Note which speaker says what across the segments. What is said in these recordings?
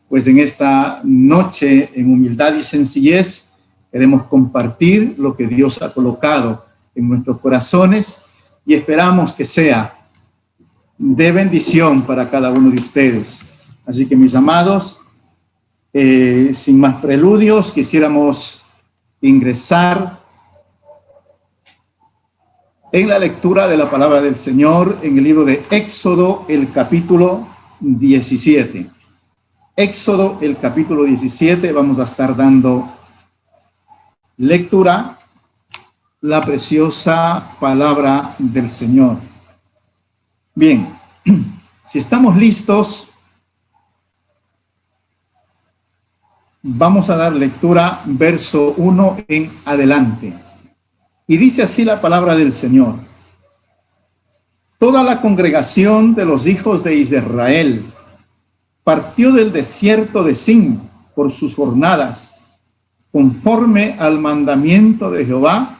Speaker 1: pues en esta noche, en humildad y sencillez, queremos compartir lo que Dios ha colocado en nuestros corazones y esperamos que sea de bendición para cada uno de ustedes. Así que, mis amados, sin más preludios, quisiéramos ingresar en la lectura de la palabra del Señor en el libro de Éxodo, el capítulo 17. Éxodo, el capítulo 17, vamos a estar dando lectura, la preciosa palabra del Señor. Bien, si estamos listos, vamos a dar lectura verso 1 en adelante. Y dice así la palabra del Señor. Toda la congregación de los hijos de Israel partió del desierto de Sin por sus jornadas, conforme al mandamiento de Jehová,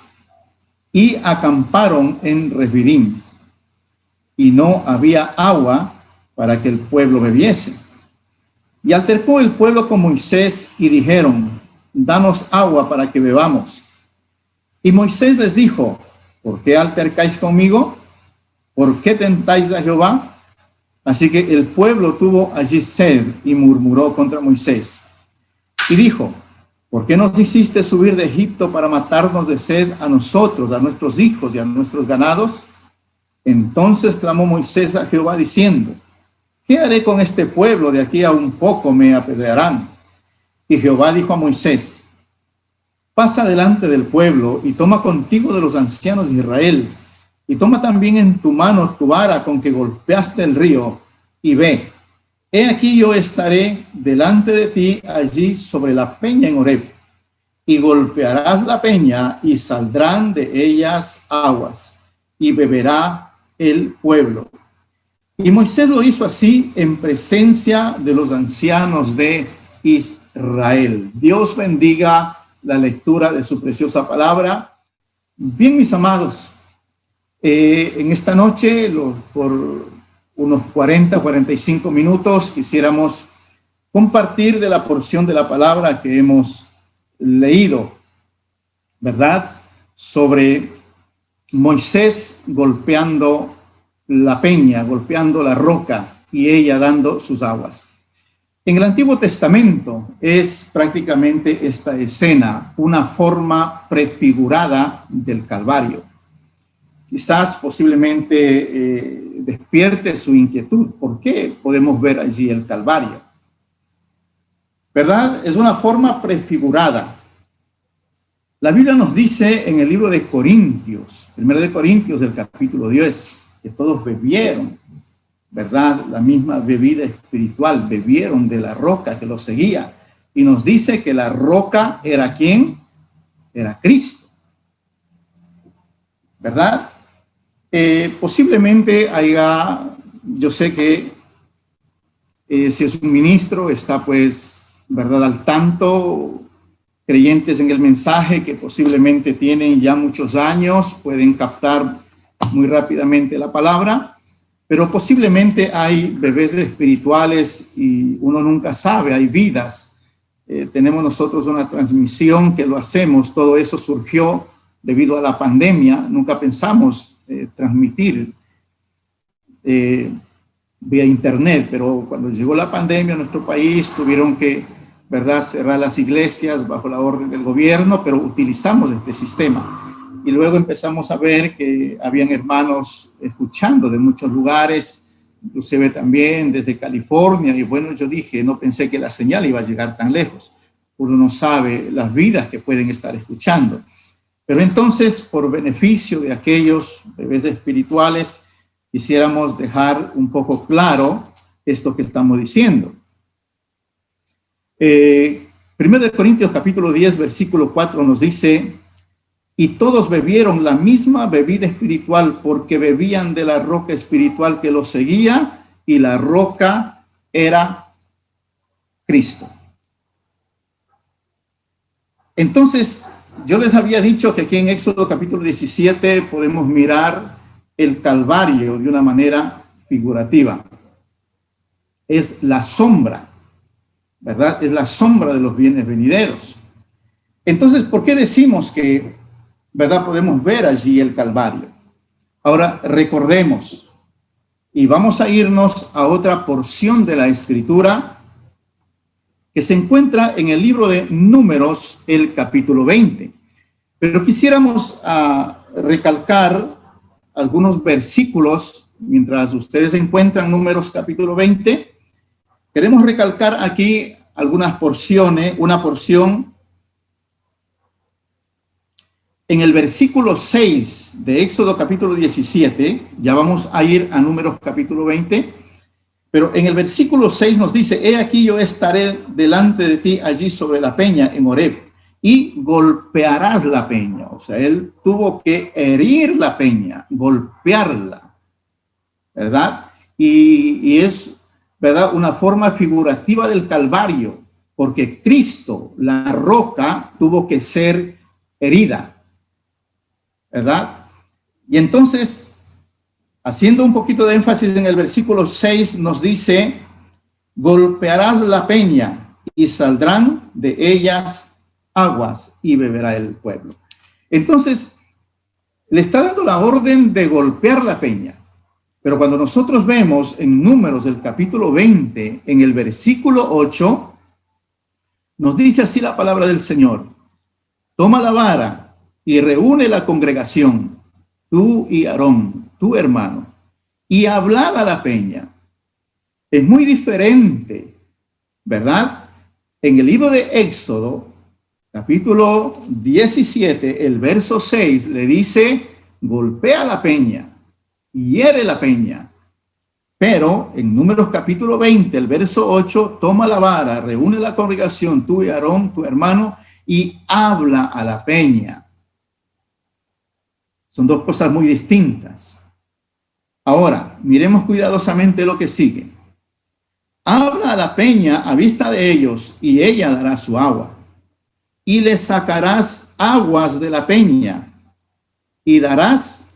Speaker 1: y acamparon en Refidim. Y no había agua para que el pueblo bebiese. Y altercó el pueblo con Moisés y dijeron: danos agua para que bebamos. Y Moisés les dijo: ¿por qué altercáis conmigo? ¿Por qué tentáis a Jehová? Así que el pueblo tuvo allí sed y murmuró contra Moisés. Y dijo: ¿por qué nos hiciste subir de Egipto para matarnos de sed a nosotros, a nuestros hijos y a nuestros ganados? Entonces clamó Moisés a Jehová diciendo: ¿qué haré con este pueblo? De aquí a un poco me apedrearán. Y Jehová dijo a Moisés: pasa delante del pueblo y toma contigo de los ancianos de Israel, y toma también en tu mano tu vara con que golpeaste el río, y ve. He aquí yo estaré delante de ti allí sobre la peña en Horeb, y golpearás la peña y saldrán de ellas aguas, y beberá el pueblo. Y Moisés lo hizo así en presencia de los ancianos de Israel. Dios bendiga la lectura de su preciosa palabra. Bien, mis amados, en esta noche, por unos 45 minutos, quisiéramos compartir de la porción de la palabra que hemos leído, ¿verdad? Sobre Moisés golpeando la peña, golpeando la roca y ella dando sus aguas. En el Antiguo Testamento es prácticamente esta escena una forma prefigurada del Calvario. Quizás posiblemente despierte su inquietud. ¿Por qué podemos ver allí el Calvario? ¿Verdad? Es una forma prefigurada. La Biblia nos dice en el libro de Corintios, 1 de Corintios del capítulo 10, que todos bebieron, ¿verdad? La misma bebida espiritual, bebieron de la roca que los seguía. Y nos dice que la roca era ¿quién? Era Cristo, ¿verdad? Posiblemente haya, yo sé que si es un ministro, está pues, ¿verdad?, al tanto, creyentes en el mensaje que posiblemente tienen ya muchos años, pueden captar muy rápidamente la palabra, pero posiblemente hay bebés espirituales y uno nunca sabe, hay vidas. Tenemos nosotros una transmisión que lo hacemos, todo eso surgió debido a la pandemia, nunca pensamos transmitir vía internet, pero cuando llegó la pandemia a nuestro país tuvieron que, ¿verdad?, cerrar las iglesias bajo la orden del gobierno, pero utilizamos este sistema. Y luego empezamos a ver que habían hermanos escuchando de muchos lugares, inclusive también desde California. Y bueno, yo dije, no pensé que la señal iba a llegar tan lejos. Uno no sabe las vidas que pueden estar escuchando. Pero entonces, por beneficio de aquellos bebés espirituales, quisiéramos dejar un poco claro esto que estamos diciendo. 1 Corintios capítulo 10, versículo 4 nos dice: y todos bebieron la misma bebida espiritual, porque bebían de la roca espiritual que los seguía, y la roca era Cristo. Entonces, yo les había dicho que aquí en Éxodo capítulo 17 podemos mirar el Calvario de una manera figurativa. Es la sombra ¿verdad? Es la sombra de los bienes venideros. Entonces, ¿por qué decimos que, verdad, podemos ver allí el Calvario? Ahora, recordemos, y vamos a irnos a otra porción de la Escritura que se encuentra en el libro de Números, el capítulo 20. Pero quisiéramos recalcar algunos versículos mientras ustedes encuentran Números capítulo 20. Queremos recalcar aquí algunas porciones, una porción en el versículo 6 de Éxodo capítulo 17. Ya vamos a ir a Números capítulo 20, pero en el versículo 6 nos dice: he aquí yo estaré delante de ti allí sobre la peña en Horeb, y golpearás la peña. O sea, él tuvo que herir la peña, golpearla, ¿verdad? Y es, ¿verdad?, una forma figurativa del Calvario, porque Cristo, la roca, tuvo que ser herida, ¿verdad? Y entonces, haciendo un poquito de énfasis en el versículo 6, nos dice: golpearás la peña y saldrán de ellas aguas y beberá el pueblo. Entonces, le está dando la orden de golpear la peña. Pero cuando nosotros vemos en Números del capítulo 20, en el versículo 8, nos dice así la palabra del Señor: toma la vara y reúne la congregación, tú y Aarón, tu hermano, y hablad a la peña. Es muy diferente, ¿verdad? En el libro de Éxodo, capítulo 17, el verso 6, le dice: golpea la peña, hiere la peña. Pero en Números capítulo 20, el verso 8, toma la vara, reúne la congregación, tú y Aarón, tu hermano, y habla a la peña. Son dos cosas muy distintas. Ahora, miremos cuidadosamente lo que sigue. Habla a la peña a vista de ellos, y ella dará su agua. Y le sacarás aguas de la peña, y darás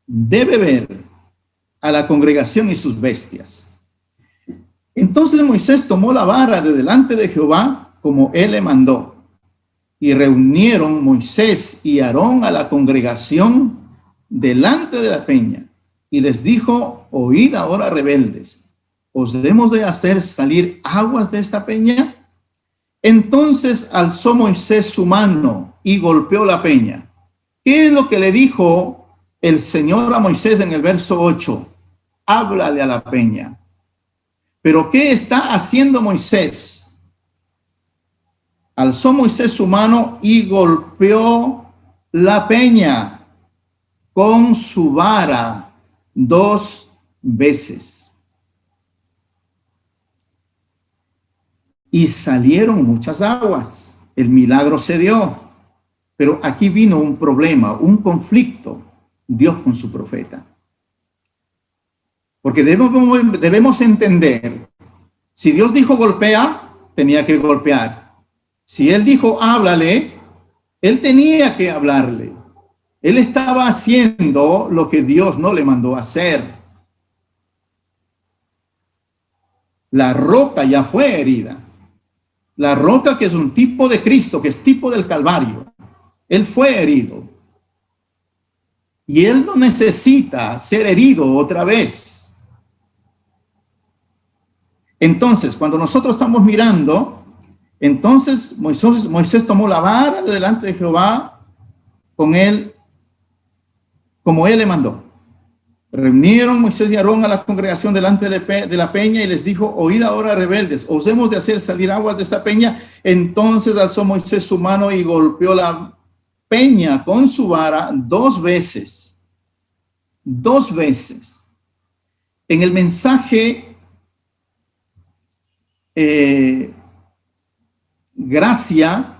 Speaker 1: de beber a la congregación y sus bestias. Entonces Moisés tomó la vara de delante de Jehová, como él le mandó, y reunieron Moisés y Aarón a la congregación delante de la peña, y les dijo: oíd ahora, rebeldes, ¿os hemos de hacer salir aguas de esta peña? Entonces alzó Moisés su mano y golpeó la peña. ¿Qué es lo que le dijo el Señor a Moisés en el verso 8? Háblale a la peña. Pero ¿qué está haciendo Moisés? Alzó Moisés su mano y golpeó la peña con su vara 2 veces. Y salieron muchas aguas. El milagro se dio. Pero aquí vino un problema, un conflicto, Dios con su profeta. Porque debemos entender, si Dios dijo golpea, tenía que golpear. Si Él dijo háblale, Él tenía que hablarle. Él estaba haciendo lo que Dios no le mandó hacer. La roca ya fue herida. La roca, que es un tipo de Cristo, que es tipo del Calvario, Él fue herido. Y Él no necesita ser herido otra vez. Entonces, cuando nosotros estamos mirando, entonces Moisés tomó la vara de delante de Jehová con él, como él le mandó. Reunieron Moisés y Aarón a la congregación delante de la peña y les dijo: oíd ahora, rebeldes, ¿os hemos de hacer salir aguas de esta peña? Entonces alzó Moisés su mano y golpeó la peña con su vara 2 veces. 2 veces. En el mensaje Gracia,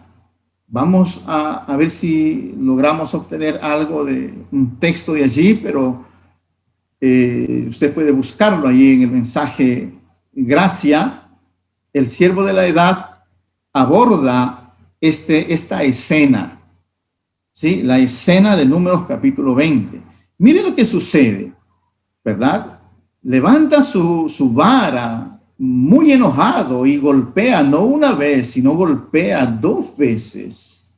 Speaker 1: vamos a ver si logramos obtener algo de un texto de allí, pero usted puede buscarlo ahí en el mensaje Gracia. El siervo de la edad aborda esta escena, ¿sí? La escena de Números capítulo 20. Mire lo que sucede, ¿verdad? Levanta su vara muy enojado y golpea no una vez, sino golpea 2 veces.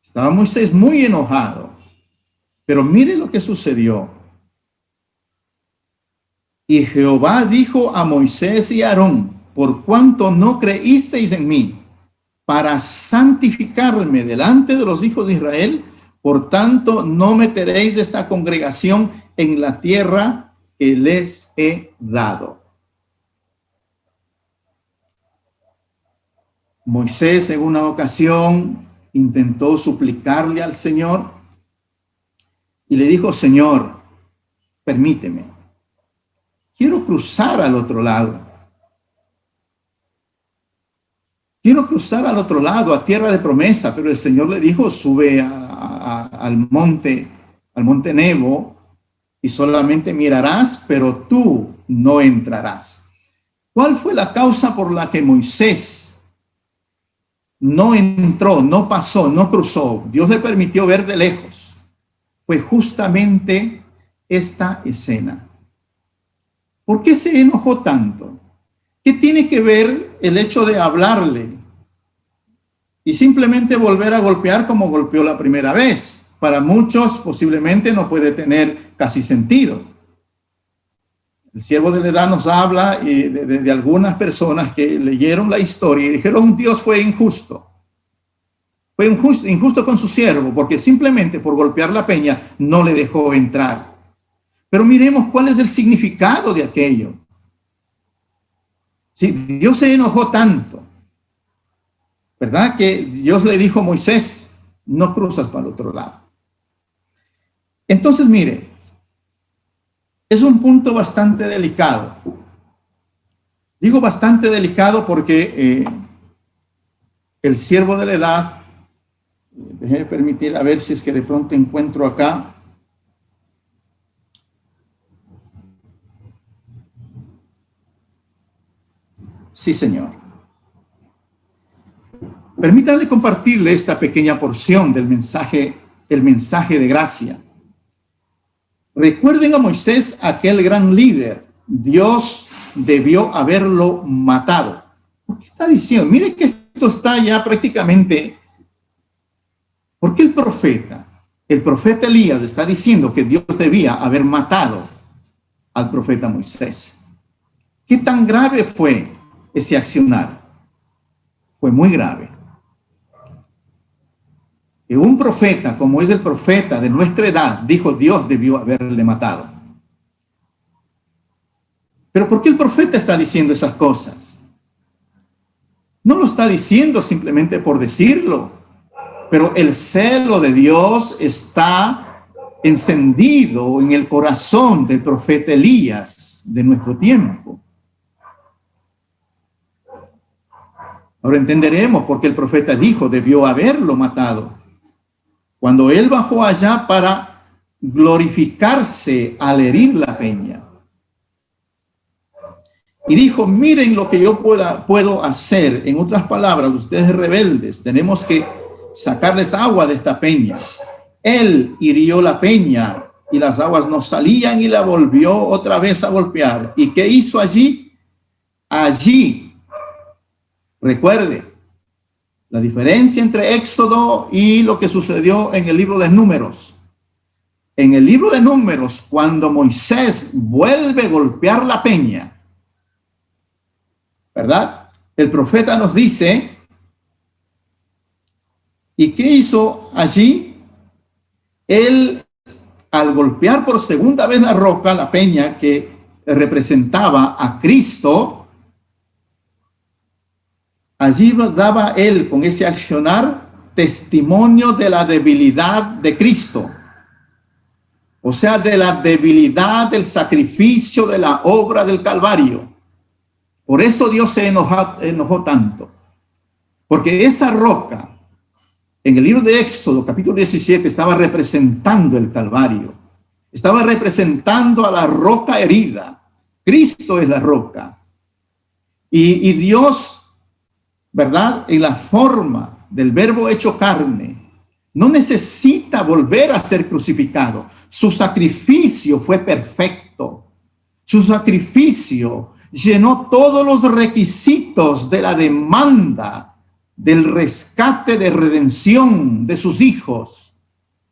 Speaker 1: Estaba Moisés muy enojado. Pero mire lo que sucedió. Y Jehová dijo a Moisés y a Aarón: por cuanto no creísteis en mí para santificarme delante de los hijos de Israel, por tanto no meteréis esta congregación en la tierra que les he dado. Moisés en una ocasión intentó suplicarle al Señor y le dijo: Señor, permíteme, quiero cruzar al otro lado. Quiero cruzar al otro lado, a tierra de promesa. Pero el Señor le dijo: sube al monte Nebo, y solamente mirarás, pero tú no entrarás. ¿Cuál fue la causa por la que Moisés no entró, no pasó, no cruzó? Dios le permitió ver de lejos. Fue justamente esta escena. ¿Por qué se enojó tanto? ¿Qué tiene que ver el hecho de hablarle y simplemente volver a golpear como golpeó la primera vez? Para muchos posiblemente no puede tener casi sentido. El siervo de la edad nos habla de algunas personas que leyeron la historia y dijeron: Dios fue injusto. Fue injusto con su siervo porque simplemente por golpear la peña no le dejó entrar. Pero miremos cuál es el significado de aquello. Si Dios se enojó tanto, ¿verdad? Que Dios le dijo a Moisés: no cruzas para el otro lado. Entonces, mire, es un punto bastante delicado. Digo bastante delicado porque el siervo de la edad, déjeme permitir a ver si es que de pronto encuentro acá. Sí, Señor. Permítanle compartirle esta pequeña porción del mensaje, el mensaje de gracia. Recuerden a Moisés, aquel gran líder. Dios debió haberlo matado. ¿Por qué está diciendo? Mire que esto está ya prácticamente. ¿Por qué el profeta Elías está diciendo que Dios debía haber matado al profeta Moisés? ¿Qué tan grave fue ese accionar? Fue muy grave. Que un profeta, como es el profeta de nuestra edad, dijo: Dios debió haberle matado. Pero ¿por qué el profeta está diciendo esas cosas? No lo está diciendo simplemente por decirlo, pero el celo de Dios está encendido en el corazón del profeta Elías de nuestro tiempo. Ahora entenderemos por qué el profeta dijo: debió haberlo matado. Cuando él bajó allá para glorificarse al herir la peña. Y dijo: miren lo que yo puedo hacer. En otras palabras, ustedes rebeldes, tenemos que sacarles agua de esta peña. Él hirió la peña y las aguas no salían y la volvió otra vez a golpear. ¿Y qué hizo allí? Allí, recuerde, la diferencia entre Éxodo y lo que sucedió en el libro de Números. En el libro de Números, cuando Moisés vuelve a golpear la peña, ¿verdad? El profeta nos dice: ¿y qué hizo allí? Él, al golpear por segunda vez la roca, la peña que representaba a Cristo, allí daba él con ese accionar testimonio de la debilidad de Cristo. O sea, de la debilidad del sacrificio de la obra del Calvario. Por eso Dios se enojó tanto. Porque esa roca, en el libro de Éxodo, capítulo 17, estaba representando el Calvario. Estaba representando a la roca herida. Cristo es la roca. Y Dios, ¿verdad? En la forma del verbo hecho carne, no necesita volver a ser crucificado. Su sacrificio fue perfecto. Su sacrificio llenó todos los requisitos de la demanda del rescate de redención de sus hijos.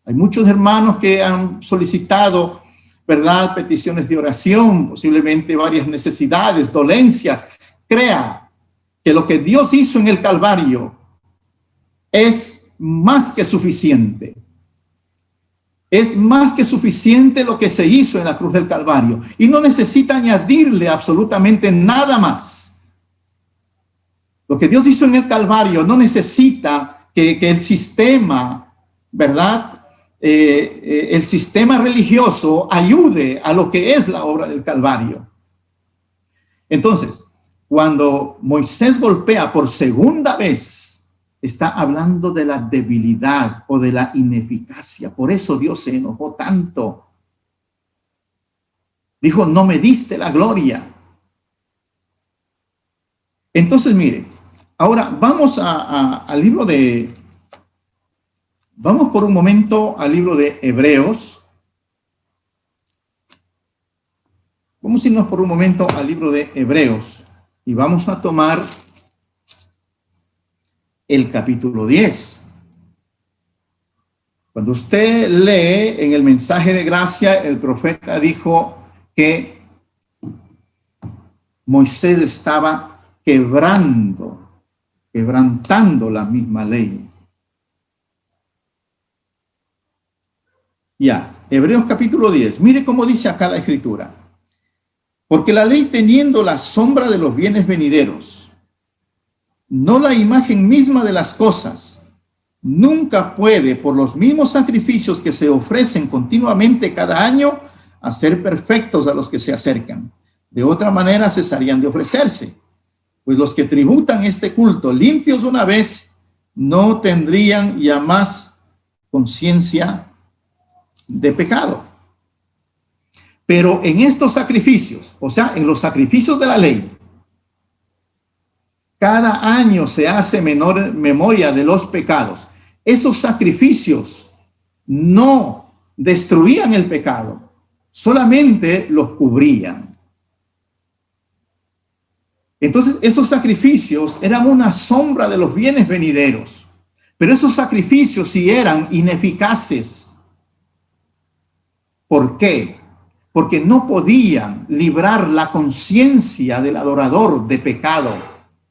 Speaker 1: Hay muchos hermanos que han solicitado, ¿verdad?, peticiones de oración, posiblemente varias necesidades, dolencias. Crea que lo que Dios hizo en el Calvario es más que suficiente. Es más que suficiente lo que se hizo en la cruz del Calvario y no necesita añadirle absolutamente nada más. Lo que Dios hizo en el Calvario no necesita que el sistema, ¿verdad?, el sistema religioso ayude a lo que es la obra del Calvario. Entonces, cuando Moisés golpea por segunda vez, está hablando de la debilidad o de la ineficacia. Por eso Dios se enojó tanto. Dijo, no me diste la gloria. Entonces, mire, ahora vamos al libro de... Vamos por un momento al libro de Hebreos. Vamos a irnos por un momento al libro de Hebreos y vamos a tomar el capítulo 10. Cuando usted lee en el mensaje de gracia, el profeta dijo que Moisés estaba quebrantando la misma ley. Ya, Hebreos capítulo 10. Mire cómo dice acá la escritura. Porque la ley, teniendo la sombra de los bienes venideros, no la imagen misma de las cosas, nunca puede, por los mismos sacrificios que se ofrecen continuamente cada año, hacer perfectos a los que se acercan. De otra manera cesarían de ofrecerse, pues los que tributan este culto limpios una vez no tendrían ya más conciencia de pecado. Pero en estos sacrificios, o sea, en los sacrificios de la ley, cada año se hace menor memoria de los pecados. Esos sacrificios no destruían el pecado, solamente los cubrían. Entonces, esos sacrificios eran una sombra de los bienes venideros, pero esos sacrificios sí eran ineficaces. ¿Por qué? Porque no podían librar la conciencia del adorador de pecado.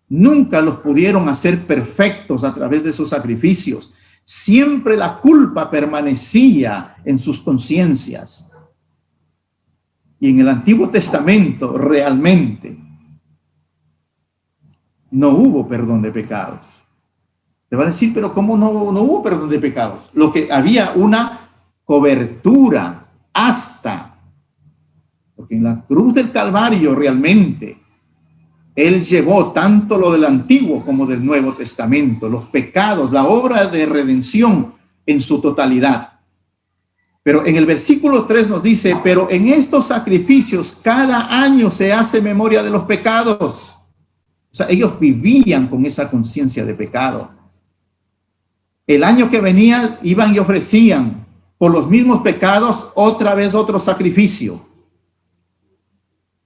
Speaker 1: Nunca los pudieron hacer perfectos a través de esos sacrificios. Siempre la culpa permanecía en sus conciencias. Y en el Antiguo Testamento realmente no hubo perdón de pecados. Te va a decir, pero ¿cómo no hubo perdón de pecados? Lo que había una cobertura hasta, porque en la cruz del Calvario realmente Él llevó tanto lo del Antiguo como del Nuevo Testamento, los pecados, la obra de redención en su totalidad. Pero en el versículo 3 nos dice, pero en estos sacrificios cada año se hace memoria de los pecados. O sea, ellos vivían con esa conciencia de pecado. El año que venía iban y ofrecían por los mismos pecados otra vez otro sacrificio.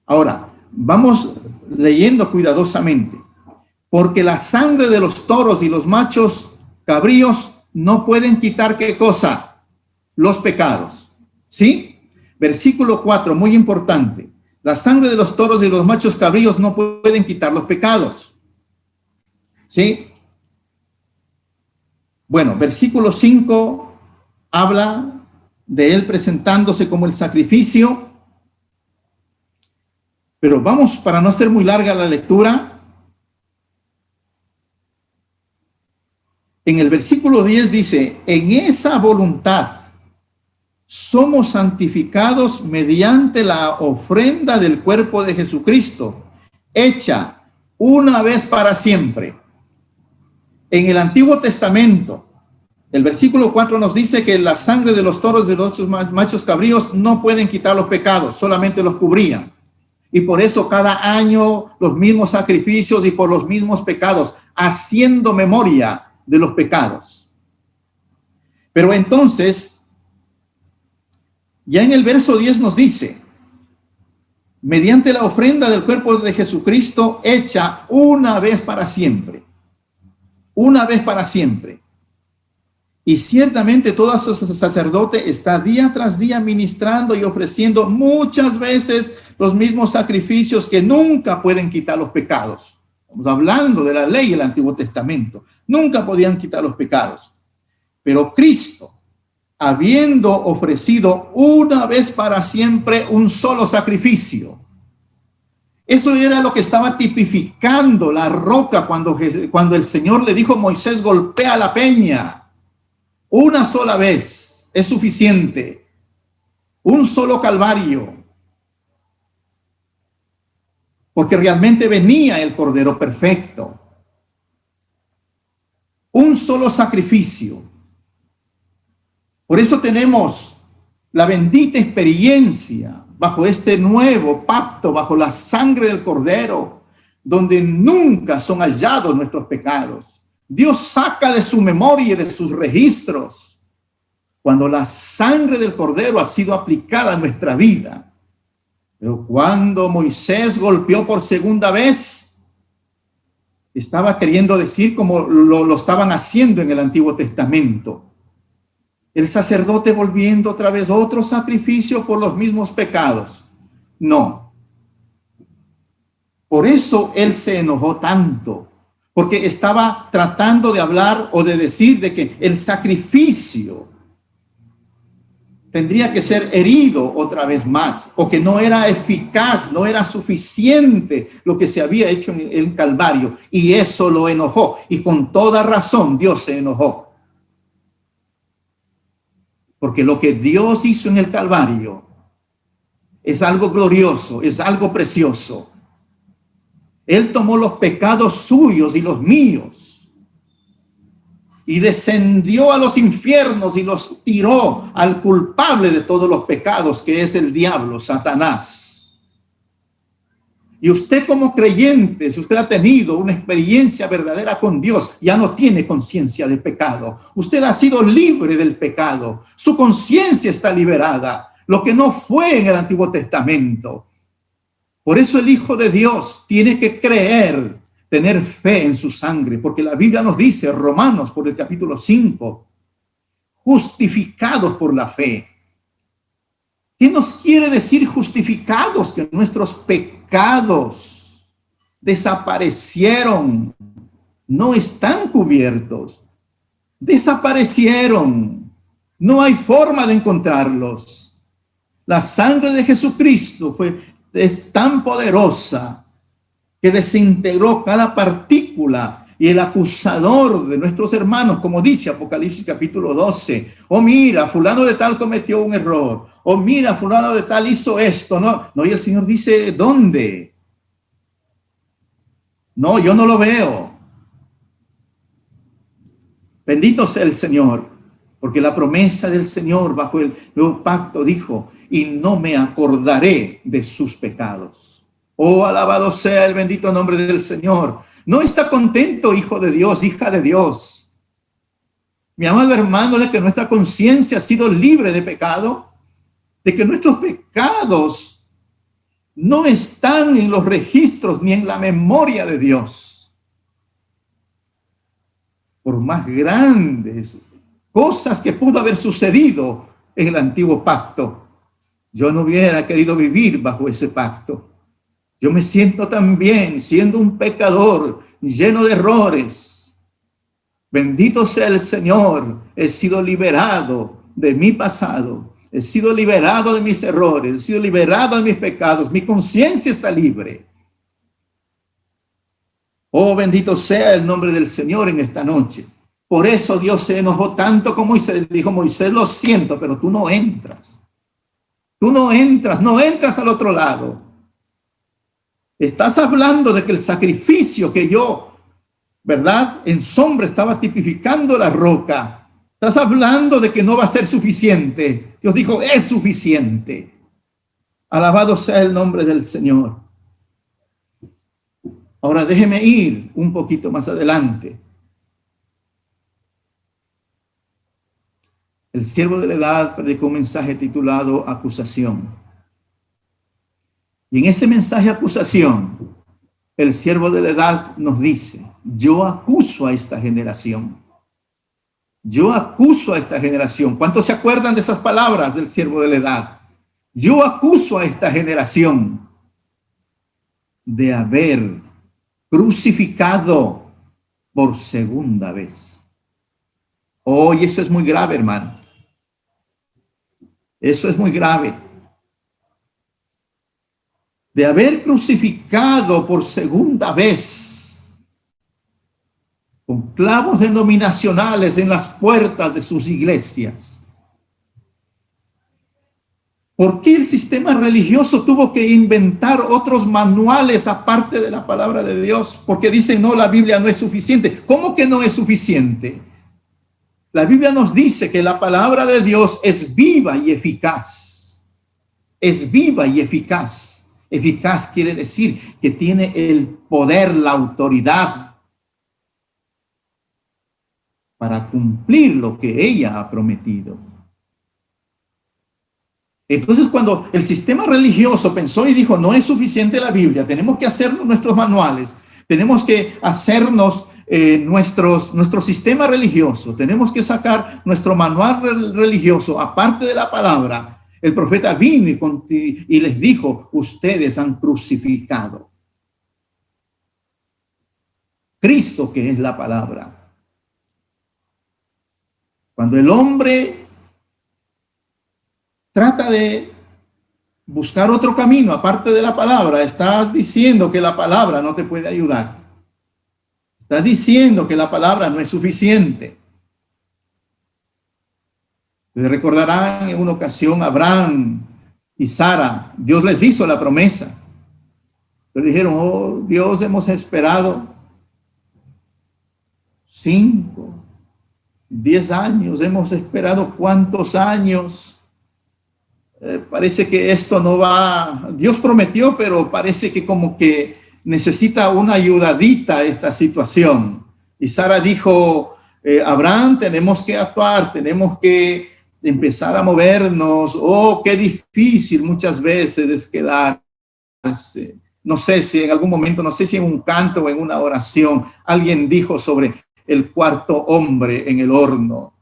Speaker 1: Ahora, vamos leyendo cuidadosamente. Porque la sangre de los toros y los machos cabríos no pueden quitar, ¿qué cosa? Los pecados. ¿Sí? Versículo 4, muy importante. La sangre de los toros y los machos cabríos no pueden quitar los pecados. ¿Sí? Bueno, versículo 5 habla de él presentándose como el sacrificio. Pero vamos, para no hacer muy larga la lectura, en el versículo 10 dice, en esa voluntad somos santificados mediante la ofrenda del cuerpo de Jesucristo, hecha una vez para siempre. En el Antiguo Testamento, el versículo 4 nos dice que la sangre de los toros y de los machos cabríos no pueden quitar los pecados, solamente los cubrían. Y por eso cada año los mismos sacrificios y por los mismos pecados, haciendo memoria de los pecados. Pero entonces, ya en el verso 10 nos dice, mediante la ofrenda del cuerpo de Jesucristo hecha una vez para siempre. Una vez para siempre. Y ciertamente todo sacerdote está día tras día ministrando y ofreciendo muchas veces los mismos sacrificios que nunca pueden quitar los pecados. Estamos hablando de la ley del Antiguo Testamento. Nunca podían quitar los pecados. Pero Cristo, habiendo ofrecido una vez para siempre un solo sacrificio. Eso era lo que estaba tipificando la roca cuando el Señor le dijo a Moisés, golpea la peña. Una sola vez es suficiente. Un solo calvario. Porque realmente venía el Cordero perfecto. Un solo sacrificio. Por eso tenemos la bendita experiencia bajo este nuevo pacto, bajo la sangre del Cordero, donde nunca son hallados nuestros pecados. Dios saca de su memoria y de sus registros cuando la sangre del Cordero ha sido aplicada a nuestra vida. Pero cuando Moisés golpeó por segunda vez, estaba queriendo decir como lo estaban haciendo en el Antiguo Testamento. El sacerdote volviendo otra vez otro sacrificio por los mismos pecados. No. Por eso él se enojó tanto, porque estaba tratando de hablar o de decir de que el sacrificio tendría que ser herido otra vez más, o que no era eficaz, no era suficiente lo que se había hecho en el Calvario, y eso lo enojó, y con toda razón Dios se enojó. Porque lo que Dios hizo en el Calvario es algo glorioso, es algo precioso. Él tomó los pecados suyos y los míos y descendió a los infiernos y los tiró al culpable de todos los pecados, que es el diablo, Satanás. Y usted como creyente, si usted ha tenido una experiencia verdadera con Dios, ya no tiene conciencia de pecado. Usted ha sido libre del pecado. Su conciencia está liberada, lo que no fue en el Antiguo Testamento. Por eso el Hijo de Dios tiene que creer, tener fe en su sangre, porque la Biblia nos dice, Romanos por el capítulo 5, justificados por la fe. ¿Qué nos quiere decir justificados? Que nuestros pecados desaparecieron, no están cubiertos, desaparecieron, no hay forma de encontrarlos. La sangre de Jesucristo es tan poderosa que desintegró cada partícula, y el acusador de nuestros hermanos, como dice Apocalipsis capítulo 12, oh mira, fulano de tal cometió un error, oh mira, fulano de tal hizo esto, no, y el Señor dice, ¿dónde? No, yo no lo veo. Bendito sea el Señor, porque la promesa del Señor bajo el nuevo pacto dijo, y no me acordaré de sus pecados. Oh, alabado sea el bendito nombre del Señor. ¿No está contento, hijo de Dios, hija de Dios, mi amado hermano, de que nuestra conciencia ha sido libre de pecado? De que nuestros pecados no están en los registros ni en la memoria de Dios. Por más grandes cosas que pudo haber sucedido en el antiguo pacto, yo no hubiera querido vivir bajo ese pacto. Yo me siento también, siendo un pecador, lleno de errores. Bendito sea el Señor, he sido liberado de mi pasado, he sido liberado de mis errores, he sido liberado de mis pecados, mi conciencia está libre. Oh, bendito sea el nombre del Señor en esta noche. Por eso Dios se enojó tanto con Moisés. Dijo, Moisés, lo siento, pero tú no entras. Tú no entras al otro lado. Estás hablando de que el sacrificio que yo, ¿verdad? En sombra estaba tipificando la roca. Estás hablando de que no va a ser suficiente. Dios dijo, es suficiente. Alabado sea el nombre del Señor. Ahora déjeme ir un poquito más adelante. El siervo de la edad predicó un mensaje titulado Acusación. Y en ese mensaje de acusación, el siervo de la edad nos dice, yo acuso a esta generación. Yo acuso a esta generación. ¿Cuántos se acuerdan de esas palabras del siervo de la edad? Yo acuso a esta generación de haber crucificado por segunda vez. Oh, y eso es muy grave, hermano. Eso es muy grave. De haber crucificado por segunda vez con clavos denominacionales en las puertas de sus iglesias. ¿Por qué el sistema religioso tuvo que inventar otros manuales aparte de la palabra de Dios? Porque dicen, no, la Biblia no es suficiente. ¿Cómo que no es suficiente? La Biblia nos dice que la palabra de Dios es viva y eficaz. Es viva y eficaz. Eficaz quiere decir que tiene el poder, la autoridad para cumplir lo que ella ha prometido. Entonces, cuando el sistema religioso pensó y dijo, no es suficiente la Biblia, tenemos que hacernos nuestros manuales, tenemos que hacernos nuestro sistema religioso, tenemos que sacar nuestro manual religioso, aparte de la palabra. El profeta vino y les dijo, ustedes han crucificado Cristo, que es la palabra. Cuando el hombre trata de buscar otro camino aparte de la palabra, estás diciendo que la palabra no te puede ayudar. Estás diciendo que la palabra no es suficiente. Se recordarán en una ocasión Abraham y Sara, Dios les hizo la promesa. Pero dijeron, oh Dios, hemos esperado 5, 10 años, hemos esperado cuántos años. Parece que esto no va, Dios prometió, pero parece que como que necesita una ayudadita esta situación. Y Sara dijo, Abraham, tenemos que actuar, tenemos que empezar a movernos. Oh, qué difícil muchas veces es quedarse. No sé si en algún momento, no sé si en un canto o en una oración, alguien dijo sobre el cuarto hombre en el horno.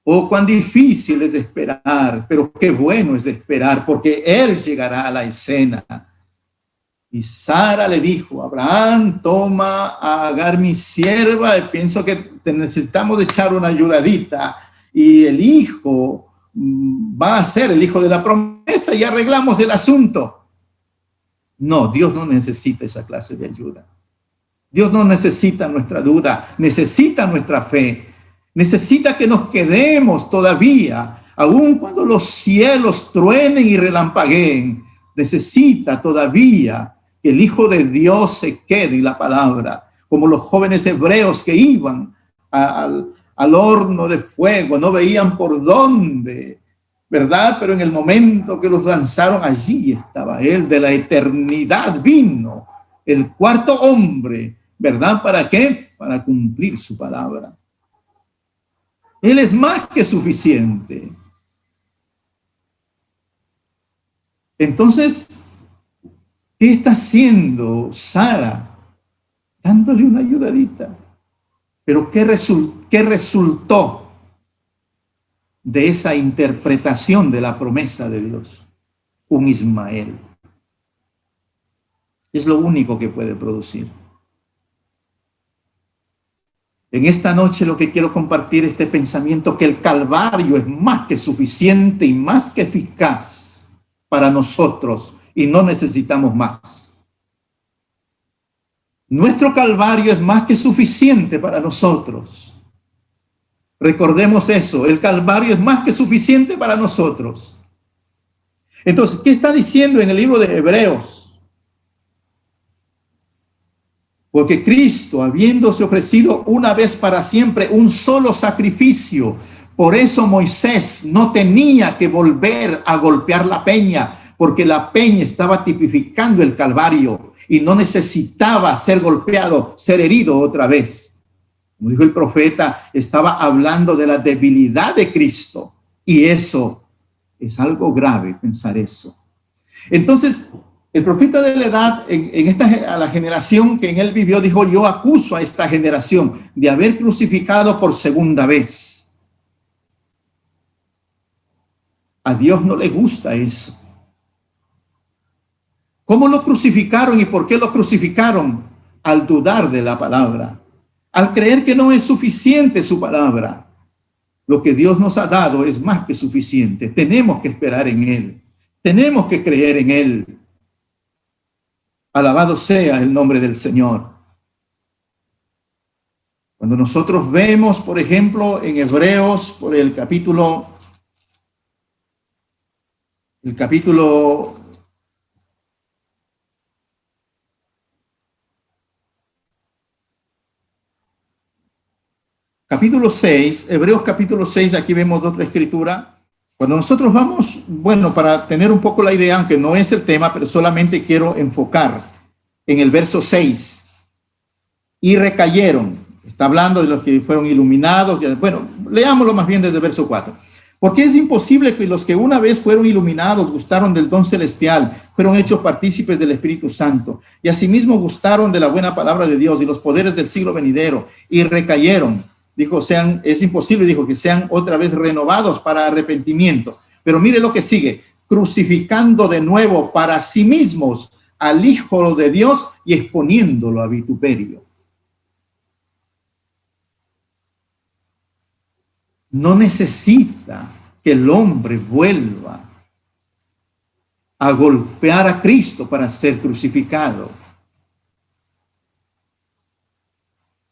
Speaker 1: Oh, cuán difícil es esperar, pero qué bueno es esperar, porque Él llegará a la escena. Y Sara le dijo, Abraham, toma a Agar mi sierva, y pienso que necesitamos echar una ayudadita, y el hijo va a ser el hijo de la promesa y arreglamos el asunto. No, Dios no necesita esa clase de ayuda. Dios no necesita nuestra duda, necesita nuestra fe. Necesita que nos quedemos todavía, aun cuando los cielos truenen y relampagueen. Necesita todavía que el Hijo de Dios se quede y la palabra, como los jóvenes hebreos que iban al horno de fuego, no veían por dónde, ¿verdad? Pero en el momento que los lanzaron, allí estaba Él, de la eternidad vino, el cuarto hombre, ¿verdad? ¿Para qué? Para cumplir su palabra. Él es más que suficiente. Entonces, ¿qué está haciendo Sara? Dándole una ayudadita. Pero ¿qué resultó de esa interpretación de la promesa de Dios? Un Ismael. Es lo único que puede producir. En esta noche lo que quiero compartir es este pensamiento que el Calvario es más que suficiente y más que eficaz para nosotros y no necesitamos más. Nuestro Calvario es más que suficiente para nosotros. Recordemos eso, el Calvario es más que suficiente para nosotros. Entonces, ¿qué está diciendo en el libro de Hebreos? Porque Cristo, habiéndose ofrecido una vez para siempre un solo sacrificio, por eso Moisés no tenía que volver a golpear la peña, porque la peña estaba tipificando el Calvario y no necesitaba ser golpeado, ser herido otra vez. Como dijo el profeta, estaba hablando de la debilidad de Cristo, y eso es algo grave, pensar eso. Entonces, el profeta de la edad, a la generación que en él vivió, dijo: yo acuso a esta generación de haber crucificado por segunda vez. A Dios no le gusta eso. ¿Cómo lo crucificaron y por qué lo crucificaron? Al dudar de la palabra, al creer que no es suficiente su palabra. Lo que Dios nos ha dado es más que suficiente. Tenemos que esperar en Él. Tenemos que creer en Él. Alabado sea el nombre del Señor. Cuando nosotros vemos, por ejemplo, en Hebreos, por el capítulo 6, Hebreos capítulo 6, aquí vemos otra escritura. Cuando nosotros vamos, bueno, para tener un poco la idea, aunque no es el tema, pero solamente quiero enfocar en el verso 6. Y recayeron. Está hablando de los que fueron iluminados. Bueno, leámoslo más bien desde el verso 4. Porque es imposible que los que una vez fueron iluminados, gustaron del don celestial, fueron hechos partícipes del Espíritu Santo, y asimismo gustaron de la buena palabra de Dios y los poderes del siglo venidero, y recayeron. Dijo, es imposible, dijo, que sean otra vez renovados para arrepentimiento. Pero mire lo que sigue: crucificando de nuevo para sí mismos al Hijo de Dios y exponiéndolo a vituperio. No necesita que el hombre vuelva a golpear a Cristo para ser crucificado.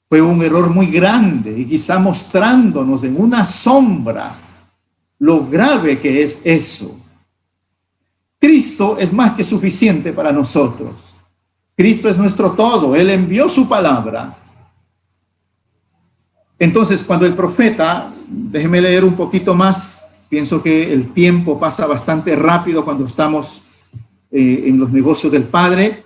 Speaker 1: Fue un error muy grande y quizá mostrándonos en una sombra lo grave que es eso. Cristo es más que suficiente para nosotros. Cristo es nuestro todo. Él envió su palabra. Entonces, cuando el profeta, déjeme leer un poquito más, pienso que el tiempo pasa bastante rápido cuando estamos en los negocios del Padre.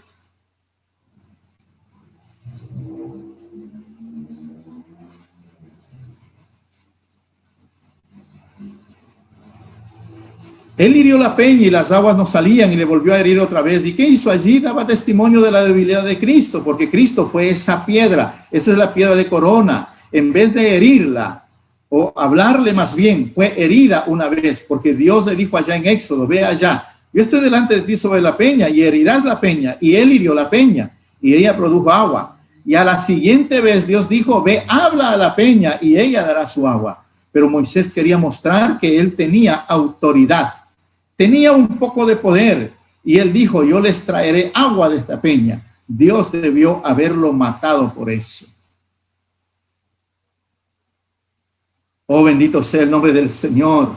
Speaker 1: Él hirió la peña y las aguas no salían, y le volvió a herir otra vez. ¿Y qué hizo allí? Daba testimonio de la debilidad de Cristo, porque Cristo fue esa piedra. Esa es la piedra de corona. En vez de herirla, o hablarle más bien, fue herida una vez, porque Dios le dijo allá en Éxodo: ve allá, yo estoy delante de ti sobre la peña, y herirás la peña. Y él hirió la peña, y ella produjo agua. Y a la siguiente vez Dios dijo: ve, habla a la peña, y ella dará su agua. Pero Moisés quería mostrar que él tenía autoridad. Tenía un poco de poder, y él dijo: yo les traeré agua de esta peña. Dios debió haberlo matado por eso. Oh, bendito sea el nombre del Señor.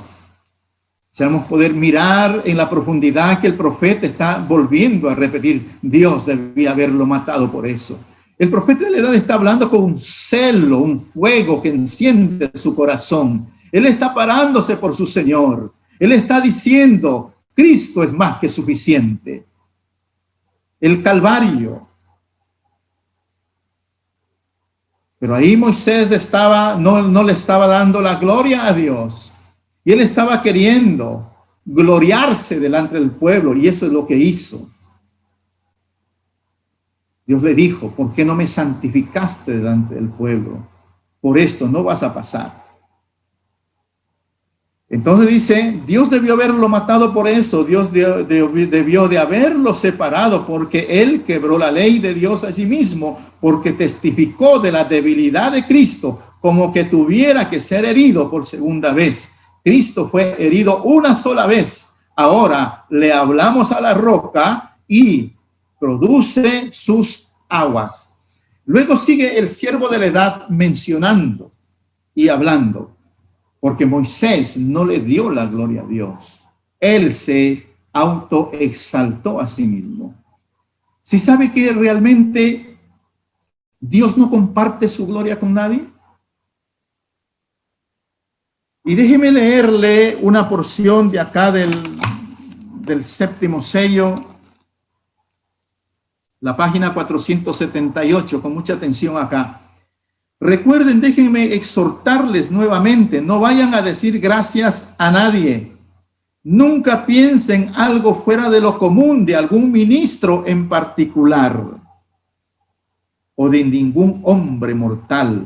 Speaker 1: Deseamos poder mirar en la profundidad que el profeta está volviendo a repetir. Dios debía haberlo matado por eso. El profeta de la edad está hablando con un celo, un fuego que enciende su corazón. Él está parándose por su Señor. Él está diciendo: Cristo es más que suficiente. El Calvario. Pero ahí Moisés no le estaba dando la gloria a Dios. Y él estaba queriendo gloriarse delante del pueblo, y eso es lo que hizo. Dios le dijo: ¿por qué no me santificaste delante del pueblo? Por esto no vas a pasar. Entonces dice, Dios debió haberlo matado por eso. Dios debió de haberlo separado, porque él quebró la ley de Dios a sí mismo, porque testificó de la debilidad de Cristo, como que tuviera que ser herido por segunda vez. Cristo fue herido una sola vez. Ahora le hablamos a la roca y produce sus aguas. Luego sigue el siervo de la edad mencionando y hablando, porque Moisés no le dio la gloria a Dios. Él se autoexaltó a sí mismo. ¿Sí sabe que realmente Dios no comparte su gloria con nadie? Y déjeme leerle una porción de acá del séptimo sello, la página 478, con mucha atención acá. Recuerden, déjenme exhortarles nuevamente: no vayan a decir gracias a nadie, Nunca piensen algo fuera de lo común de algún ministro en particular o de ningún hombre mortal,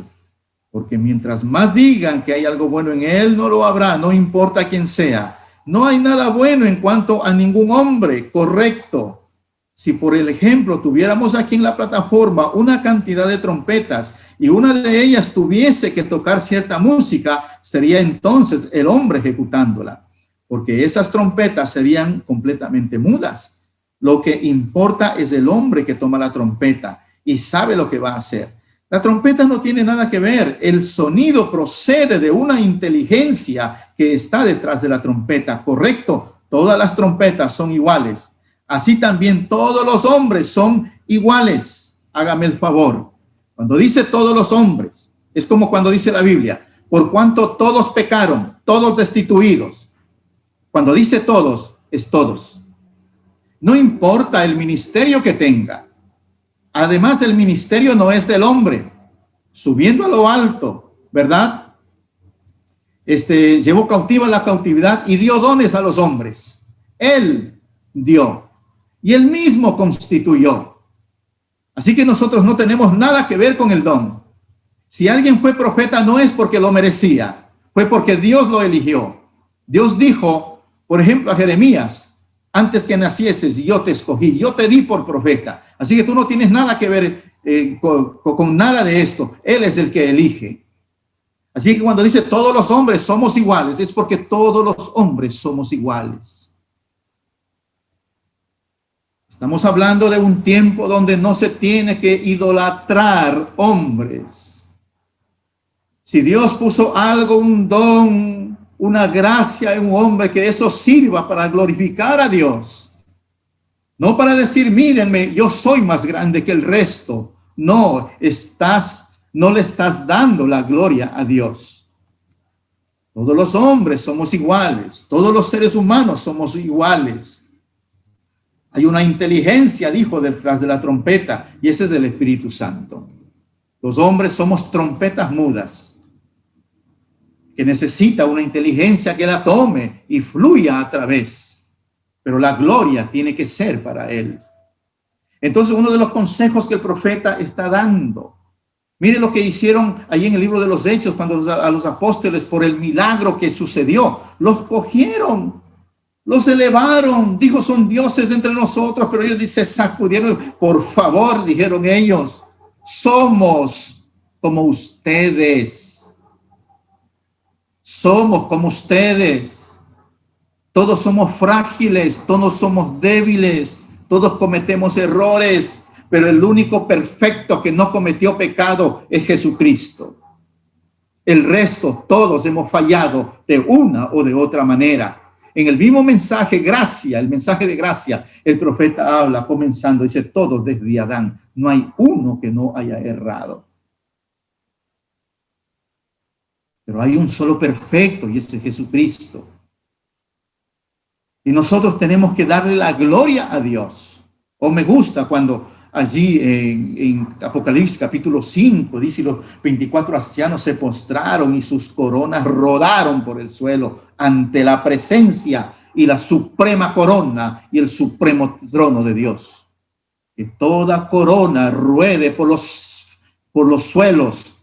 Speaker 1: porque mientras más digan que hay algo bueno en él, no lo habrá, no importa quién sea. No hay nada bueno en cuanto a ningún hombre, correcto. Si por el ejemplo tuviéramos aquí en la plataforma una cantidad de trompetas y una de ellas tuviese que tocar cierta música, sería entonces el hombre ejecutándola, porque esas trompetas serían completamente mudas. Lo que importa es el hombre que toma la trompeta y sabe lo que va a hacer. La trompeta no tiene nada que ver. El sonido procede de una inteligencia que está detrás de la trompeta, correcto. Todas las trompetas son iguales. Así también todos los hombres son iguales. Hágame el favor. Cuando dice todos los hombres, es como cuando dice la Biblia, por cuanto todos pecaron, todos destituidos. Cuando dice todos, es todos. No importa el ministerio que tenga. Además, el ministerio no es del hombre. Subiendo a lo alto, ¿verdad? Llevó cautiva la cautividad y dio dones a los hombres. Él dio. Y él mismo constituyó. Así que nosotros no tenemos nada que ver con el don. Si alguien fue profeta, no es porque lo merecía, fue porque Dios lo eligió. Dios dijo, por ejemplo, a Jeremías, antes que nacieses, yo te escogí, yo te di por profeta. Así que tú no tienes nada que ver con nada de esto. Él es el que elige. Así que cuando dice todos los hombres somos iguales, es porque todos los hombres somos iguales. Estamos hablando de un tiempo donde no se tiene que idolatrar hombres. Si Dios puso algo, un don, una gracia en un hombre, que eso sirva para glorificar a Dios. No para decir, mírenme, yo soy más grande que el resto. No le estás dando la gloria a Dios. Todos los hombres somos iguales. Todos los seres humanos somos iguales. Hay una inteligencia, dijo, detrás de la trompeta, y ese es el Espíritu Santo. Los hombres somos trompetas mudas, que necesita una inteligencia que la tome y fluya a través. Pero la gloria tiene que ser para él. Entonces, uno de los consejos que el profeta está dando, mire lo que hicieron ahí en el libro de los Hechos, cuando a los apóstoles, por el milagro que sucedió, los cogieron, los elevaron, dijo, son dioses entre nosotros, pero ellos se sacudieron. Por favor, dijeron ellos, somos como ustedes. Somos como ustedes. Todos somos frágiles, todos somos débiles, todos cometemos errores, pero el único perfecto que no cometió pecado es Jesucristo. El resto, todos hemos fallado de una o de otra manera. En el mismo mensaje, gracia, el mensaje de gracia, el profeta habla comenzando, dice, todos desde Adán, no hay uno que no haya errado. Pero hay un solo perfecto y ese es Jesucristo. Y nosotros tenemos que darle la gloria a Dios. O me gusta cuando allí en Apocalipsis capítulo 5 dice, los 24 ancianos se postraron y sus coronas rodaron por el suelo ante la presencia y la suprema corona y el supremo trono de Dios. Que toda corona ruede por los suelos,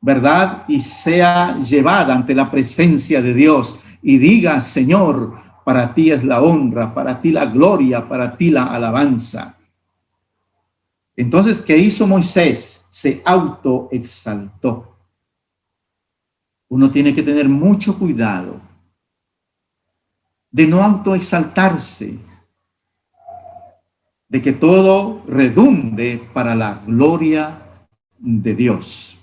Speaker 1: ¿verdad? Y sea llevada ante la presencia de Dios y diga, Señor, para ti es la honra, para ti la gloria, para ti la alabanza. Entonces, ¿qué hizo Moisés? Se autoexaltó. Uno tiene que tener mucho cuidado de no autoexaltarse, de que todo redunde para la gloria de Dios.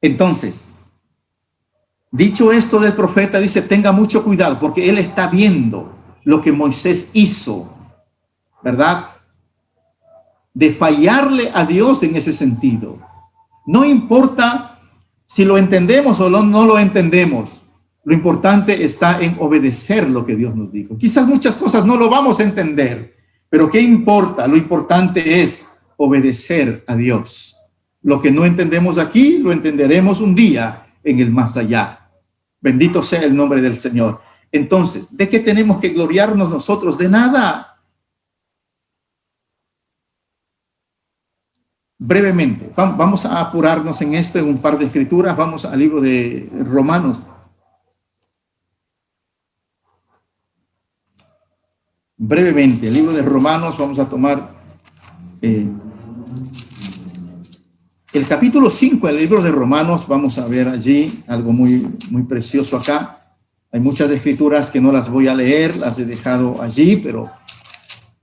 Speaker 1: Entonces, dicho esto del profeta, dice, tenga mucho cuidado, porque él está viendo lo que Moisés hizo, ¿verdad? De fallarle a Dios en ese sentido. No importa si lo entendemos o no lo entendemos. Lo importante está en obedecer lo que Dios nos dijo. Quizás muchas cosas no lo vamos a entender, pero ¿qué importa? Lo importante es obedecer a Dios. Lo que no entendemos aquí, lo entenderemos un día en el más allá. Bendito sea el nombre del Señor. Entonces, ¿de qué tenemos que gloriarnos nosotros? De nada. Brevemente, vamos a apurarnos en esto, en un par de escrituras. Vamos al libro de Romanos. Brevemente, el libro de Romanos, vamos a tomar el capítulo 5 del libro de Romanos. Vamos a ver allí algo muy precioso acá. Hay muchas escrituras que no las voy a leer, las he dejado allí, pero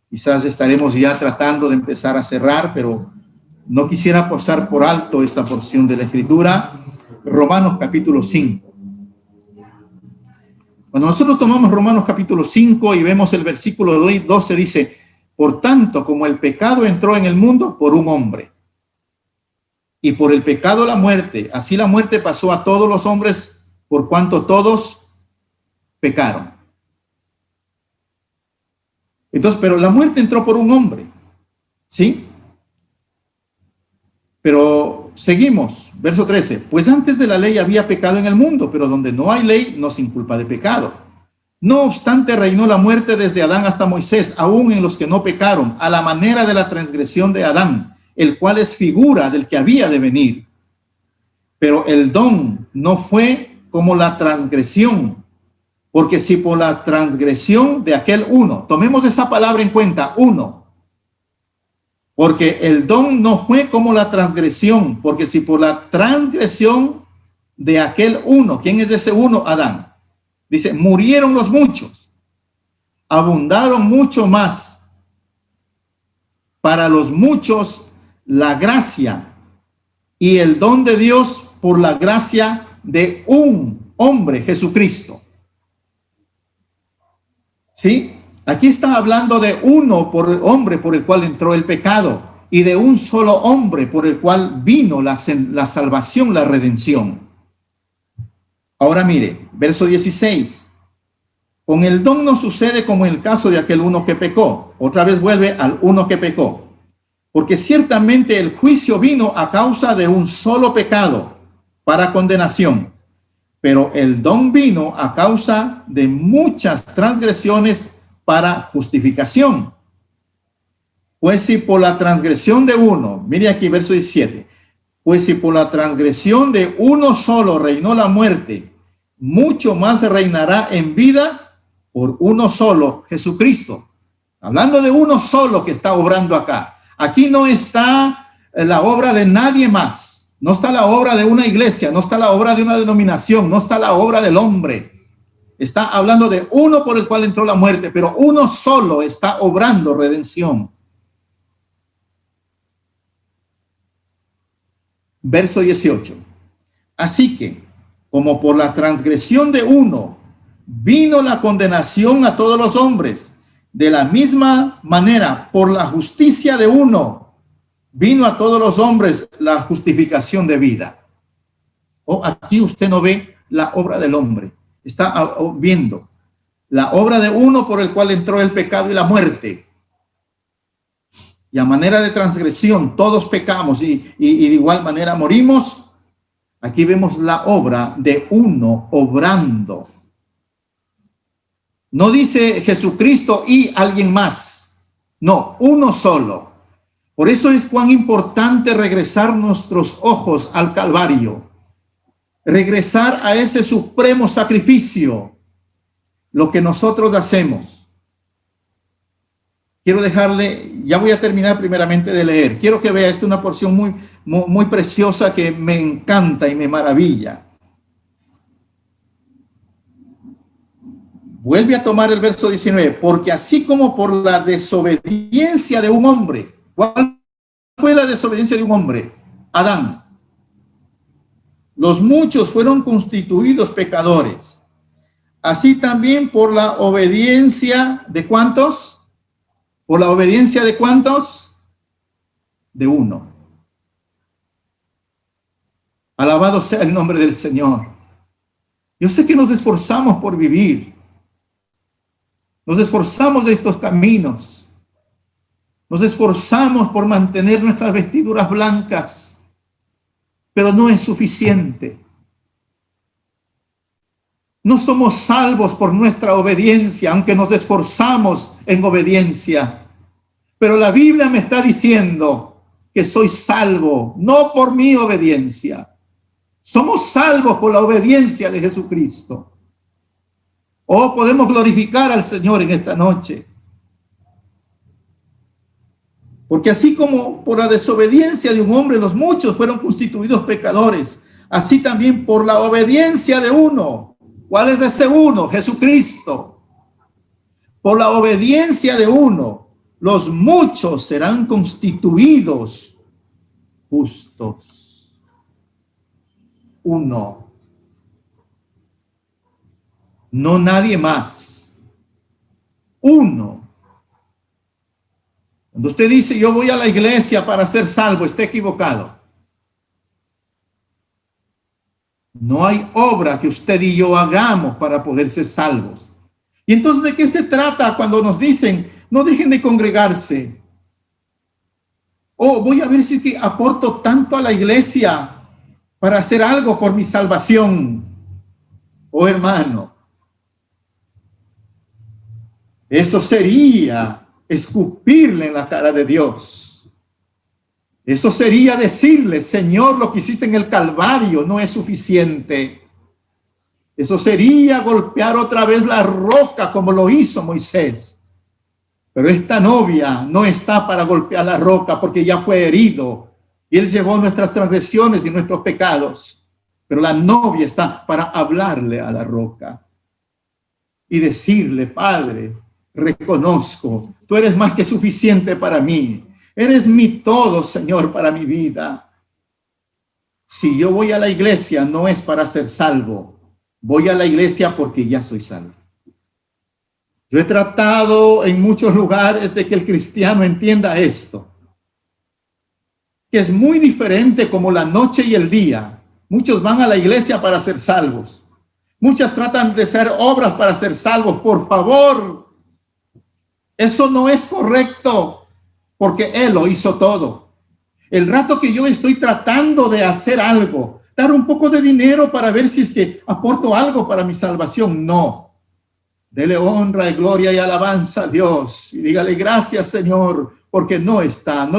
Speaker 1: quizás estaremos ya tratando de empezar a cerrar, pero no quisiera pasar por alto esta porción de la escritura. Romanos capítulo 5. Cuando nosotros tomamos Romanos capítulo 5 y vemos el versículo 12, dice: por tanto, como el pecado entró en el mundo por un hombre, y por el pecado la muerte, así la muerte pasó a todos los hombres, por cuanto todos pecaron. Entonces, pero la muerte entró por un hombre, ¿sí? Pero seguimos, verso 13. Pues antes de la ley había pecado en el mundo, pero donde no hay ley no se inculpa de pecado. No obstante, reinó la muerte desde Adán hasta Moisés, aún en los que no pecaron, a la manera de la transgresión de Adán, el cual es figura del que había de venir. Pero el don no fue como la transgresión, porque si por la transgresión de aquel uno, tomemos esa palabra en cuenta, uno, porque el don no fue como la transgresión, porque si por la transgresión de aquel uno, ¿quién es ese uno? Adán. Dice, murieron los muchos, abundaron mucho más para los muchos la gracia y el don de Dios por la gracia de un hombre, Jesucristo. ¿Sí? Aquí está hablando de uno por el hombre por el cual entró el pecado y de un solo hombre por el cual vino la salvación, la redención. Ahora mire, verso 16. Con el don no sucede como en el caso de aquel uno que pecó. Otra vez vuelve al uno que pecó. Porque ciertamente el juicio vino a causa de un solo pecado para condenación. Pero el don vino a causa de muchas transgresiones para justificación. Pues si por la transgresión de uno, mire aquí verso 17, pues si por la transgresión de uno solo reinó la muerte, mucho más reinará en vida por uno solo, Jesucristo. Hablando de uno solo que está obrando acá. Aquí no está la obra de nadie más. No está la obra de una iglesia, no está la obra de una denominación, no está la obra del hombre. Está hablando de uno por el cual entró la muerte, pero uno solo está obrando redención. Verso 18. Así que, como por la transgresión de uno vino la condenación a todos los hombres, de la misma manera, por la justicia de uno, vino a todos los hombres la justificación de vida. Aquí usted no ve la obra del hombre. Está viendo la obra de uno por el cual entró el pecado y la muerte. Y a manera de transgresión, todos pecamos y de igual manera morimos. Aquí vemos la obra de uno obrando. No dice Jesucristo y alguien más. No, uno solo. Por eso es cuán importante regresar nuestros ojos al Calvario, regresar a ese supremo sacrificio, lo que nosotros hacemos. Quiero dejarle, ya voy a terminar primeramente de leer. Quiero que vea, esta es una porción muy preciosa que me encanta y me maravilla. Vuelve a tomar el verso 19, porque así como por la desobediencia de un hombre, ¿cuál fue la desobediencia de un hombre? Adán. Los muchos fueron constituidos pecadores. Así también por la obediencia de ¿cuántos? ¿Por la obediencia de cuántos? De uno. Alabado sea el nombre del Señor. Yo sé que nos esforzamos por vivir. Nos esforzamos de estos caminos. Nos esforzamos por mantener nuestras vestiduras blancas, pero no es suficiente. No somos salvos por nuestra obediencia, aunque nos esforzamos en obediencia. Pero la Biblia me está diciendo que soy salvo, no por mi obediencia. Somos salvos por la obediencia de Jesucristo. Oh, podemos glorificar al Señor en esta noche. Porque así como por la desobediencia de un hombre los muchos fueron constituidos pecadores, así también por la obediencia de uno. ¿Cuál es ese uno? Jesucristo. Por la obediencia de uno, los muchos serán constituidos justos. Uno. No nadie más. Uno. Cuando usted dice, yo voy a la iglesia para ser salvo, está equivocado. No hay obra que usted y yo hagamos para poder ser salvos. Y entonces, ¿de qué se trata cuando nos dicen, no dejen de congregarse? Oh, voy a ver si es que aporto tanto a la iglesia para hacer algo por mi salvación. Oh, hermano, eso sería escupirle en la cara de Dios. Eso sería decirle, Señor, lo que hiciste en el Calvario no es suficiente. Eso sería golpear otra vez la roca como lo hizo Moisés. Pero esta novia no está para golpear la roca porque ya fue herido y él llevó nuestras transgresiones y nuestros pecados. Pero la novia está para hablarle a la roca y decirle, Padre, reconozco, tú eres más que suficiente para mí. Eres mi todo, Señor, para mi vida. Si yo voy a la iglesia, no es para ser salvo. Voy a la iglesia porque ya soy salvo. Yo he tratado en muchos lugares de que el cristiano entienda esto, que es muy diferente como la noche y el día. Muchos van a la iglesia para ser salvos. Muchas tratan de hacer obras para ser salvos. Por favor, eso no es correcto. Porque Él lo hizo todo. El rato que yo estoy tratando de hacer algo, dar un poco de dinero para ver si es que aporto algo para mi salvación, no. Dele honra y gloria y alabanza a Dios. Y dígale gracias, Señor, porque no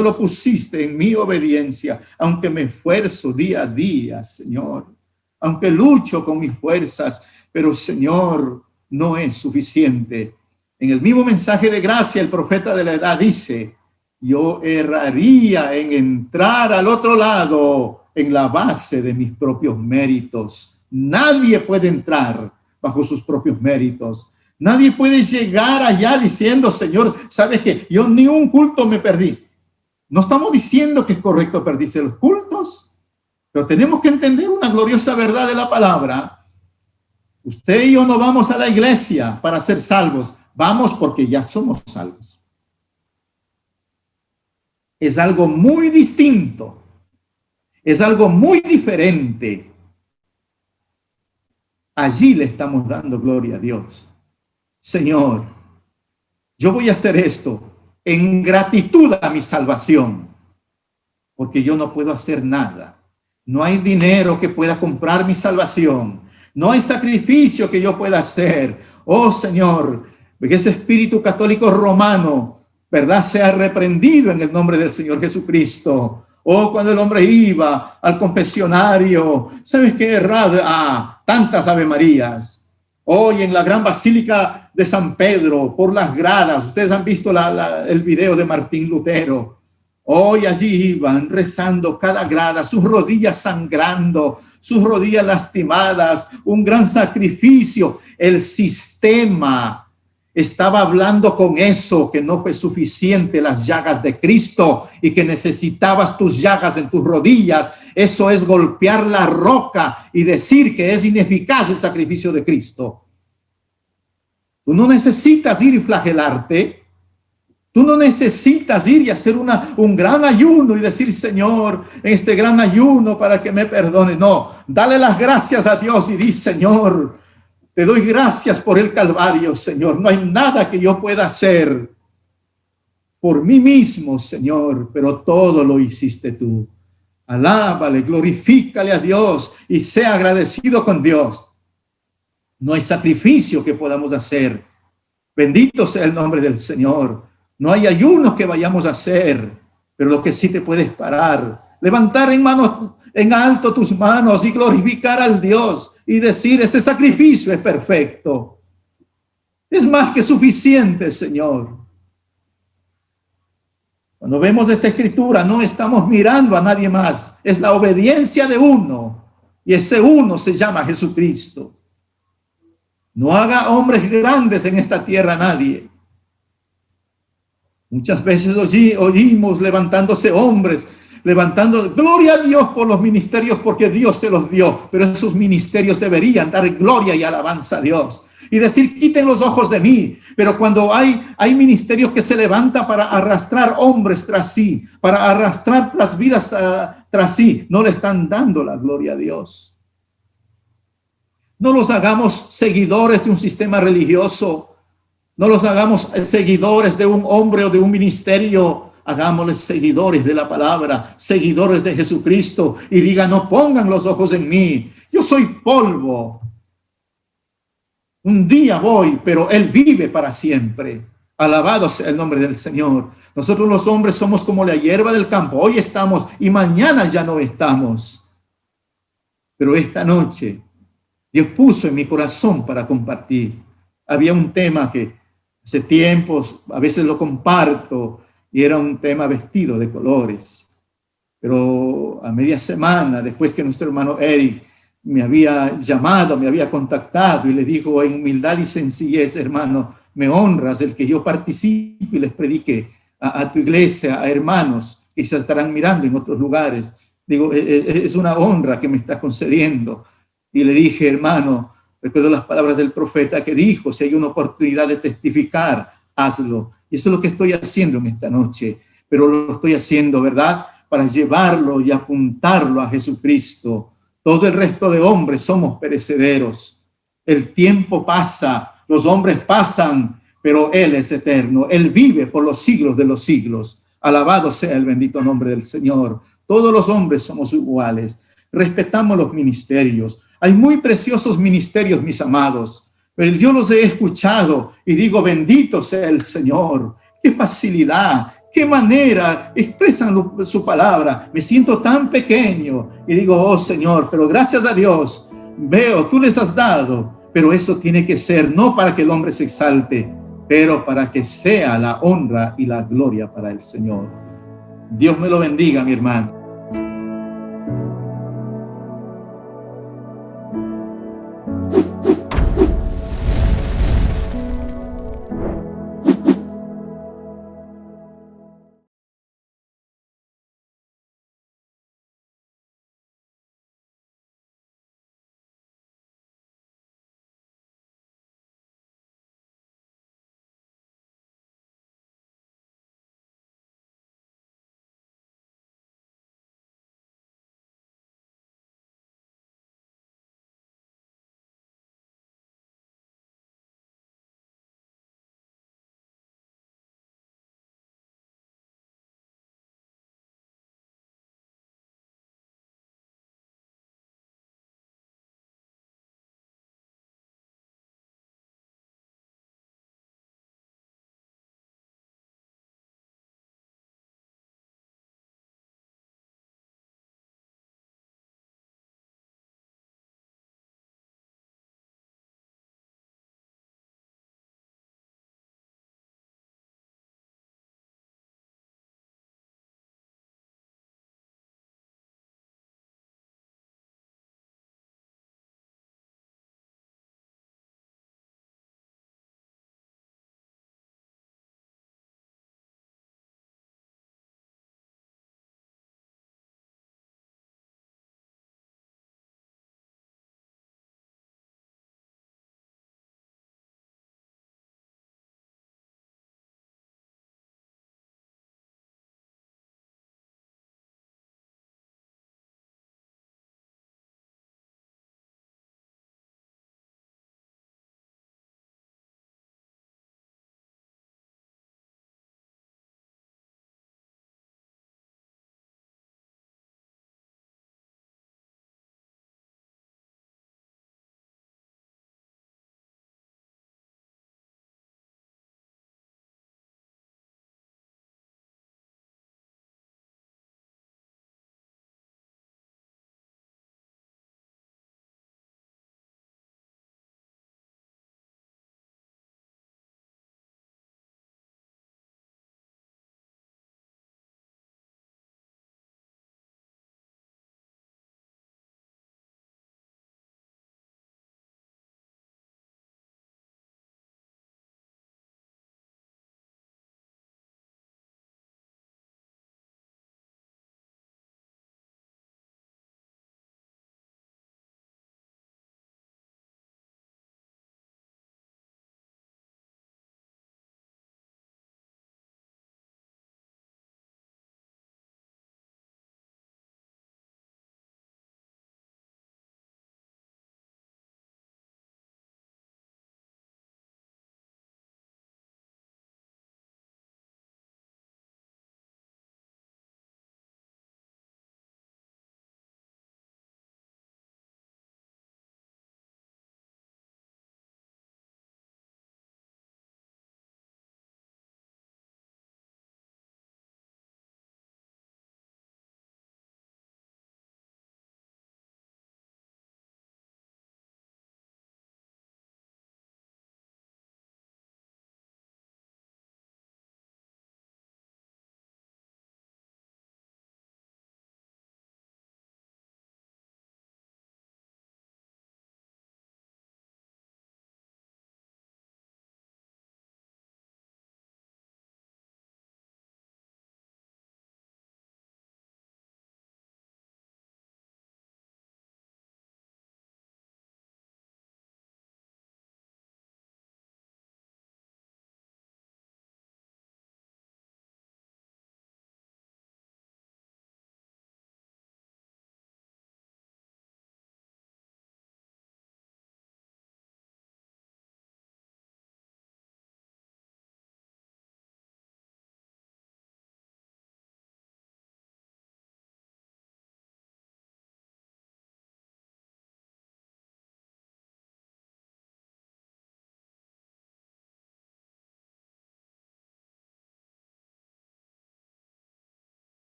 Speaker 1: lo pusiste en mi obediencia, aunque me esfuerzo día a día, Señor. Aunque lucho con mis fuerzas, pero Señor, no es suficiente. En el mismo mensaje de gracia, el profeta de la edad dice, yo erraría en entrar al otro lado en la base de mis propios méritos. Nadie puede entrar bajo sus propios méritos. Nadie puede llegar allá diciendo, Señor, ¿sabes qué? Yo ni un culto me perdí. No estamos diciendo que es correcto perderse los cultos, pero tenemos que entender una gloriosa verdad de la palabra. Usted y yo no vamos a la iglesia para ser salvos. Vamos porque ya somos salvos. Es algo muy distinto. Es algo muy diferente. Allí le estamos dando gloria a Dios. Señor, yo voy a hacer esto en gratitud a mi salvación, porque yo no puedo hacer nada. No hay dinero que pueda comprar mi salvación. No hay sacrificio que yo pueda hacer. Oh Señor, que ese espíritu católico romano, ¿verdad?, sea reprendido en el nombre del Señor Jesucristo. O cuando el hombre iba al confesionario, ¿sabes qué? Tantas Ave Marías. Hoy en la gran basílica de San Pedro, por las gradas, ustedes han visto el video de Martín Lutero. Hoy allí iban rezando cada grada, sus rodillas sangrando, sus rodillas lastimadas, un gran sacrificio. El sistema estaba hablando con eso, que no fue suficiente las llagas de Cristo y que necesitabas tus llagas en tus rodillas. Eso es golpear la roca y decir que es ineficaz el sacrificio de Cristo. Tú no necesitas ir y flagelarte. Tú no necesitas ir y hacer un gran ayuno y decir, Señor, en este gran ayuno para que me perdone. No, dale las gracias a Dios y di, Señor, te doy gracias por el Calvario, Señor. No hay nada que yo pueda hacer por mí mismo, Señor, pero todo lo hiciste tú. Alábale, glorifícale a Dios y sea agradecido con Dios. No hay sacrificio que podamos hacer. Bendito sea el nombre del Señor. No hay ayunos que vayamos a hacer, pero lo que sí te puedes parar, levantar en alto tus manos y glorificar al Dios y decir: ese sacrificio es perfecto. Es más que suficiente, Señor. Cuando vemos esta escritura, no estamos mirando a nadie más. Es la obediencia de uno, y ese uno se llama Jesucristo. No haga hombres grandes en esta tierra nadie. Muchas veces oímos levantándose hombres, levantando gloria a Dios por los ministerios, porque Dios se los dio, pero esos ministerios deberían dar gloria y alabanza a Dios y decir: quiten los ojos de mí. Pero cuando hay ministerios que se levantan para arrastrar hombres tras sí, para arrastrar las vidas tras sí, no le están dando la gloria a Dios. No los hagamos seguidores de un sistema religioso. No los hagamos seguidores de un hombre o de un ministerio. Hagámosles seguidores de la palabra, seguidores de Jesucristo, y digan: no pongan los ojos en mí. Yo soy polvo. Un día voy, pero Él vive para siempre. Alabado sea el nombre del Señor. Nosotros los hombres somos como la hierba del campo. Hoy estamos y mañana ya no estamos. Pero esta noche Dios puso en mi corazón para compartir. Había un tema que hace tiempos, a veces lo comparto, y era un tema vestido de colores. Pero a media semana, después que nuestro hermano Eric me había llamado, me había contactado y le dijo en humildad y sencillez: hermano, me honras el que yo participe y les predique a tu iglesia, a hermanos que se estarán mirando en otros lugares. Digo, es una honra que me está concediendo. Y le dije: hermano, recuerdo las palabras del profeta que dijo: si hay una oportunidad de testificar, hazlo. Y eso es lo que estoy haciendo en esta noche, pero lo estoy haciendo, ¿verdad?, para llevarlo y apuntarlo a Jesucristo. Todo el resto de hombres somos perecederos. El tiempo pasa, los hombres pasan, pero Él es eterno. Él vive por los siglos de los siglos. Alabado sea el bendito nombre del Señor. Todos los hombres somos iguales. Respetamos los ministerios. Hay muy preciosos ministerios, mis amados. Pero yo los he escuchado y digo: bendito sea el Señor. Qué facilidad, qué manera expresan su palabra. Me siento tan pequeño y digo: oh Señor, pero gracias a Dios, veo, tú les has dado. Pero eso tiene que ser no para que el hombre se exalte, pero para que sea la honra y la gloria para el Señor. Dios me lo bendiga, mi hermano.